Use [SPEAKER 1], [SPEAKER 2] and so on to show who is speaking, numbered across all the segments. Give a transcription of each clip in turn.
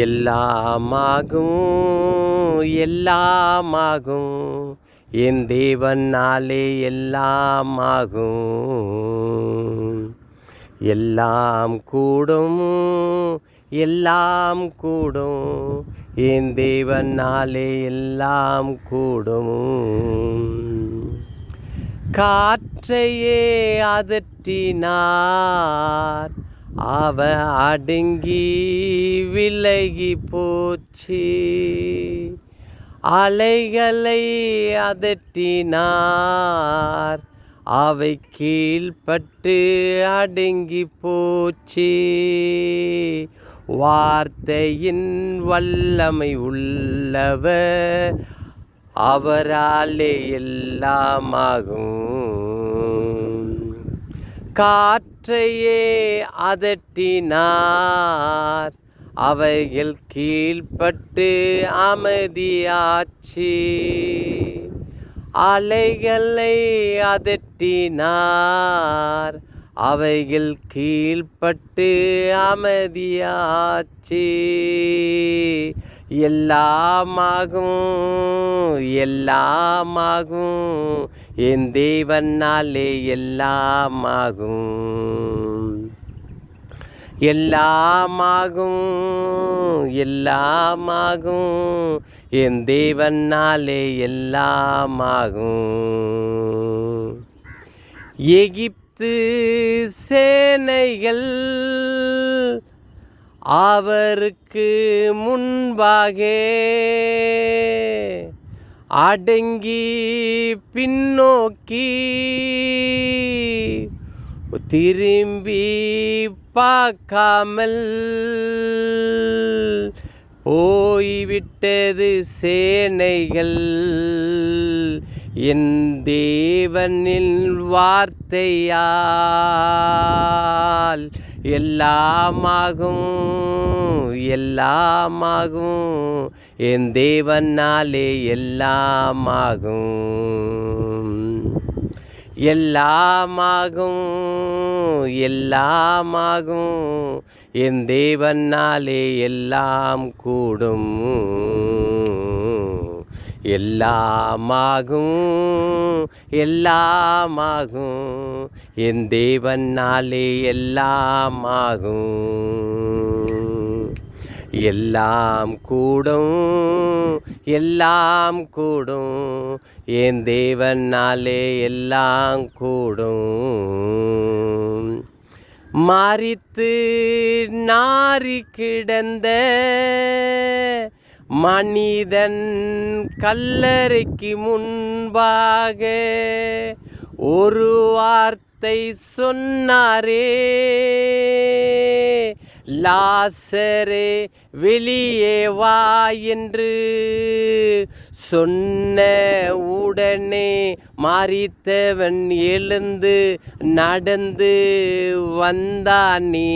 [SPEAKER 1] எல்லாமாகும் என் தேவனாலே எல்லாமாகும். எல்லாம் கூடும் என் தேவனாலே எல்லாம் கூடும். காற்றையே அதட்டினார், அவ அடங்கி விலகி போச்சு. அலைகளை அதட்டினார், அவை கீழ்பட்டு அடங்கி போச்சு. வார்த்தையின் வல்லமை உள்ளவர், அவராலே எல்லாமாகும். காற்றையே அதட்டினார், அவைகள் கீழ்பட்டு அமைதியாச்சு. அலைகளை அதட்டினார், அவைகள் கீழ்பட்டு அமைதியாச்சு. எல்லாமாகும் என் தேவனாலே எல்லாமாகும். எல்லாமாகும் என் தேவனாலே எல்லாமாகும். எகிப்து சேனைகள் அவருக்கு முன்பாக அடங்கி பின்னோக்கி திரும்பி பார்க்காமல் போய்விட்டது சேனைகள். என் தேவனின் வார்த்தையால் எல்லாமாகும் என் தேவனாலே எல்லாமாகும். எல்லாமாகும் என் தேவனாலே எல்லாம் கூடும். எல்லாமாகும் என் தேவனாலே எல்லாமாகும். எல்லாம் கூடும் என் தேவனாலே எல்லாம் கூடும். மரித்து நாறி கிடந்த மனிதன் கல்லறைக்கு முன்பாக ஒரு வார்த்தை சொன்னாரே, லாசரே வெளியே வா என்று. சொன்ன உடனே மரித்தவன் எழுந்து நடந்து வந்தானே.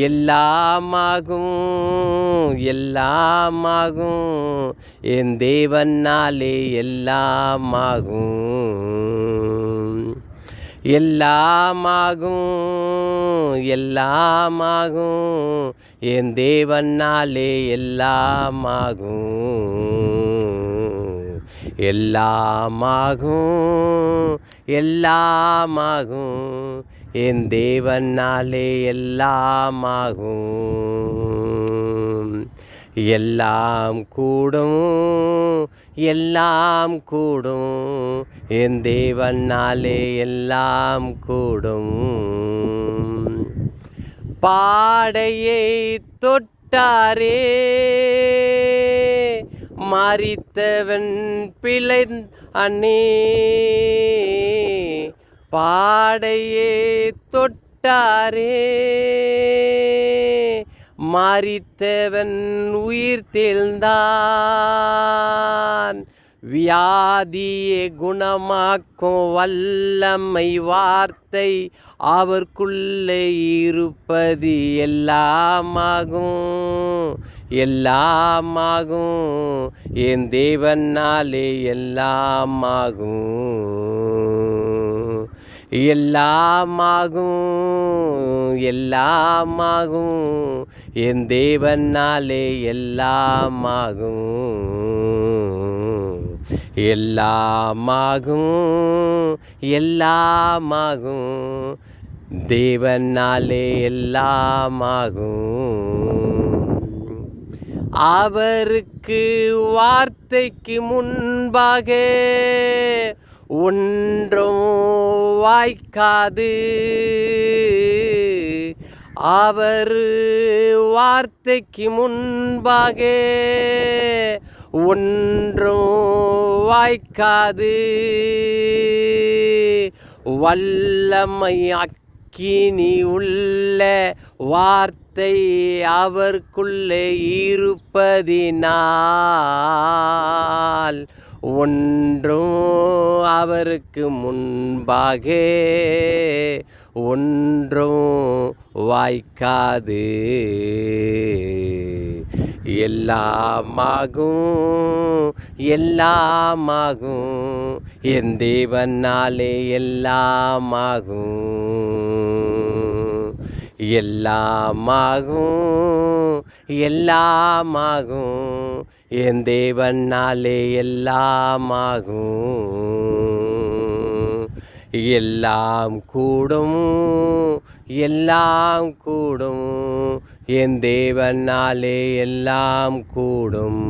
[SPEAKER 1] எல்லாமாகும் என் தேவனாலே எல்லாமாகும். எல்லாமாகும் என் தேவனாலே எல்லாமாகும். எல்லாமாகும் என் தேவனாலே எல்லாமாகும். எல்லாம் கூடும் என் தேவனாலே எல்லாம் கூடும். பாடையை தொட்டாரே, மரித்தவன் பிழைத்தானே. பாடையை தொட்டாரே, மரித்தவன் உயிர் தெழுந்தான். வியாதியை குணமாக்கும் வல்லமை வார்த்தை அவர்க்குள்ளே இருப்பது. எல்லாமாகும் என் தேவனாலே எல்லாமாகும். எல்லாமாகும் எல்லாமாகும் என் தேவனாலே எல்லாமாகும் எல்லாமாகும் எல்லாமாகும் தேவனாலே எல்லாமாகும் அவருக்கு வார்த்தைக்கு முன்பாக ஒன்றும் வாய்க்காது அவர் வார்த்தைக்கு முன்பாக ஒன்றும் வாய்க்காது வல்லமை அக்கினி உள்ள வார்த்தை அவர்க்குள்ளே இருப்பதினால் ஒன்றும் அவருக்கு முன்பாக ஒன்றும் வாய்க்காது எல்லாமாகும் எல்லாமாகும் என் தேவனாலே எல்லாமாகும் எல்லாமாகும் எல்லாமாகும் என் தேவனாலே எல்லாமாகும் எல்லாம் கூடும் எல்லாம் கூடும் என் தேவனாலே எல்லாம் கூடும்